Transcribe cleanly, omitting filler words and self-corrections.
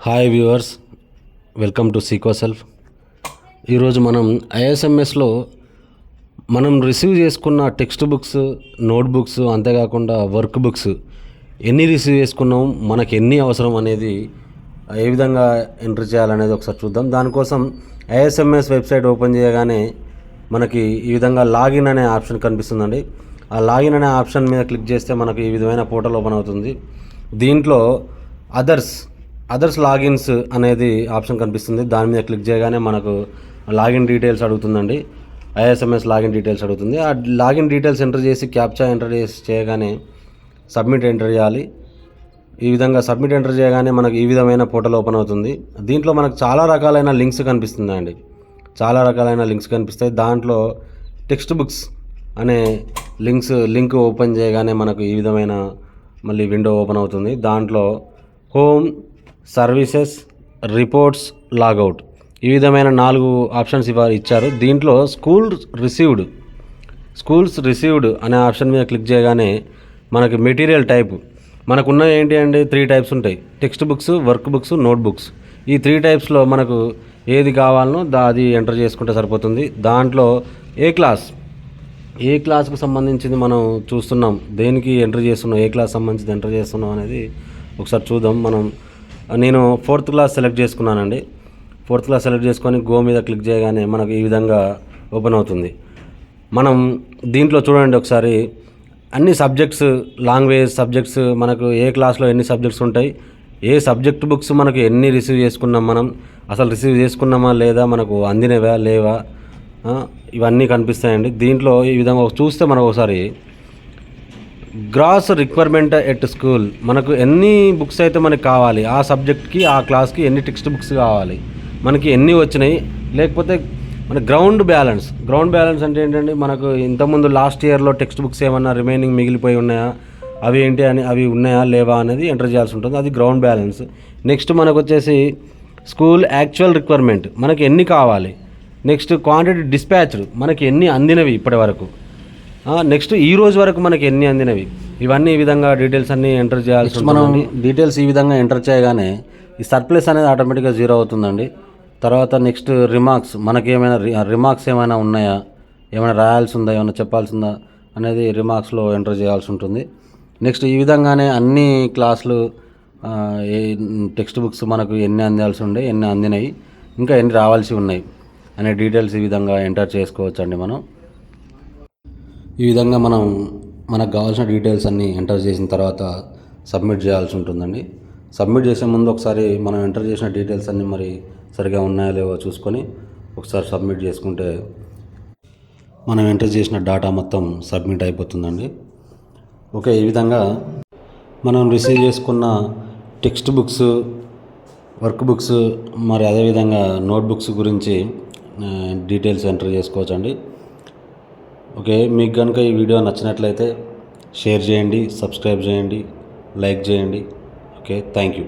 Hi viewers, welcome to సీకో సెల్ఫ్. ఈరోజు మనం ఐఎస్ఎంఎస్లో మనం రిసీవ్ చేసుకున్న టెక్స్ట్ బుక్స్, నోట్బుక్స్, అంతేకాకుండా వర్క్ బుక్స్ ఎన్ని రిసీవ్ చేసుకున్నాం, మనకు ఎన్ని అవసరం అనేది ఏ విధంగా ఎంటర్ చేయాలనేది ఒకసారి చూద్దాం. దానికోసం ఐఎస్ఎంఎస్ వెబ్సైట్ ఓపెన్ చేయగానే మనకి ఈ విధంగా లాగిన్ అనే ఆప్షన్ కనిపిస్తుందండి. ఆ లాగిన్ అనే ఆప్షన్ మీద క్లిక్ చేస్తే మనకు ఈ విధమైన పోర్టల్ ఓపెన్ అవుతుంది. దీంట్లో అదర్స్ లాగిన్స్ అనేది ఆప్షన్ కనిపిస్తుంది. దాని మీద క్లిక్ చేయగానే మనకు లాగిన్ డీటెయిల్స్ అడుగుతుందండి. ఐఎస్ఎంఎస్ లాగిన్ డీటెయిల్స్ అడుగుతుంది. ఆ లాగిన్ డీటెయిల్స్ ఎంటర్ చేసి క్యాప్చా ఎంటర్ చేసి చేయగానే సబ్మిట్ ఎంటర్ చేయాలి. ఈ విధంగా సబ్మిట్ ఎంటర్ చేయగానే మనకు ఈ విధమైన పోర్టల్ ఓపెన్ అవుతుంది. దీంట్లో మనకు చాలా రకాలైన లింక్స్ కనిపిస్తుందండి. చాలా రకాలైన లింక్స్ కనిపిస్తాయి. దాంట్లో టెక్స్ట్ బుక్స్ అనే లింక్ ఓపెన్ చేయగానే మనకు ఈ విధమైన మళ్ళీ విండో ఓపెన్ అవుతుంది. దాంట్లో హోమ్, సర్వీసెస్, రిపోర్ట్స్, లాగౌట్ ఈ విధమైన 4 ఆప్షన్స్ ఇచ్చారు. దీంట్లో స్కూల్స్ రిసీవ్డ్ అనే ఆప్షన్ మీద క్లిక్ చేయగానే మనకి మెటీరియల్ టైప్ మనకున్న ఏంటి అంటే 3 టైప్స్ ఉంటాయి: text books, work books, note books. ఈ 3 టైప్స్లో మనకు ఏది కావాలనో అది ఎంటర్ చేసుకుంటే సరిపోతుంది. దాంట్లో ఏ క్లాస్కు సంబంధించింది మనం చూస్తున్నాం, దేనికి ఎంటర్ చేస్తున్నాం, ఏ క్లాస్ సంబంధించి ఎంటర్ చేస్తున్నాం అనేది ఒకసారి చూద్దాం. నేను 4th క్లాస్ సెలెక్ట్ చేసుకున్నానండి. 4th క్లాస్ సెలెక్ట్ చేసుకొని గో మీద క్లిక్ చేయగానే మనకు ఈ విధంగా ఓపెన్ అవుతుంది. మనం దీంట్లో చూడండి ఒకసారి, అన్ని సబ్జెక్ట్స్, లాంగ్వేజ్ సబ్జెక్ట్స్, మనకు ఏ క్లాస్లో ఎన్ని సబ్జెక్ట్స్ ఉంటాయి, ఏ సబ్జెక్ట్ బుక్స్ మనకు ఎన్ని రిసీవ్ చేసుకున్నాం, మనం అసలు రిసీవ్ చేసుకున్నామా లేదా, మనకు అందినవా లేవా, ఇవన్నీ కనిపిస్తాయండి. దీంట్లో ఈ విధంగా చూస్తే మనకు ఒకసారి గ్రాస్ రిక్వైర్మెంట్ ఎట్ స్కూల్, మనకు ఎన్ని బుక్స్ అయితే మనకు కావాలి, ఆ సబ్జెక్ట్కి ఆ క్లాస్కి ఎన్ని టెక్స్ట్ బుక్స్ కావాలి, మనకి ఎన్ని వచ్చినాయి, లేకపోతే మన గ్రౌండ్ బ్యాలెన్స్ అంటే ఏంటంటే, మనకు ఇంతకుముందు లాస్ట్ ఇయర్లో టెక్స్ట్ బుక్స్ ఏమన్నా రిమైనింగ్ మిగిలిపోయి ఉన్నాయా, అవి ఉన్నాయా లేవా అనేది ఎంటర్ చేయాల్సి ఉంటుంది. అది గ్రౌండ్ బ్యాలెన్స్. నెక్స్ట్ మనకు వచ్చేసి స్కూల్ యాక్చువల్ రిక్వైర్మెంట్, మనకి ఎన్ని కావాలి. నెక్స్ట్ క్వాంటిటీ డిస్పాచ్డ్, మనకి ఎన్ని అందినవి ఇప్పటి వరకు. నెక్స్ట్ ఈ రోజు వరకు మనకి ఎన్ని అందినవి. ఇవన్నీ ఈ విధంగా డీటెయిల్స్ అన్నీ ఎంటర్ చేయాల్సి ఉంటుంది. మనం డీటెయిల్స్ ఈ విధంగా ఎంటర్ చేయగానే ఈ సర్ప్లస్ అనేది ఆటోమేటిక్గా 0 అవుతుందండి. తర్వాత నెక్స్ట్ రిమార్క్స్, మనకి ఏమైనా రిమార్క్స్ ఏమైనా ఉన్నాయా, ఏమైనా రాయాల్సి ఉందా, ఏమైనా చెప్పాల్సి ఉందా అనేది రిమార్క్స్లో ఎంటర్ చేయాల్సి ఉంటుంది. నెక్స్ట్ ఈ విధంగానే అన్ని క్లాసులు, టెక్స్ట్ బుక్స్ మనకు ఎన్ని అందాల్సి ఉండే, ఎన్ని అందినాయి, ఇంకా ఎన్ని రావాల్సి ఉన్నాయి అనే డీటెయిల్స్ ఈ విధంగా ఎంటర్ చేసుకోవచ్చండి. ఈ విధంగా మనకు కావాల్సిన డీటెయిల్స్ అన్నీ ఎంటర్ చేసిన తర్వాత సబ్మిట్ చేయాల్సి ఉంటుందండి. సబ్మిట్ చేసే ముందు ఒకసారి మనం ఎంటర్ చేసిన డీటెయిల్స్ అన్నీ మరి సరిగా ఉన్నాయో లేవో చూసుకొని ఒకసారి సబ్మిట్ చేసుకుంటే మనం ఎంటర్ చేసిన డేటా మొత్తం సబ్మిట్ అయిపోతుందండి. ఓకే, ఈ విధంగా మనం రిసీవ్ చేసుకున్న టెక్స్ట్ బుక్స్, వర్క్ బుక్స్, మరి అదేవిధంగా నోట్బుక్స్ గురించి డీటెయిల్స్ ఎంటర్ చేసుకోవచ్చండి. ఓకే, మీకు కనుక ఈ వీడియో నచ్చినట్లయితే షేర్ చేయండి, సబ్స్క్రైబ్ చేయండి, లైక్ చేయండి. Okay, thank you.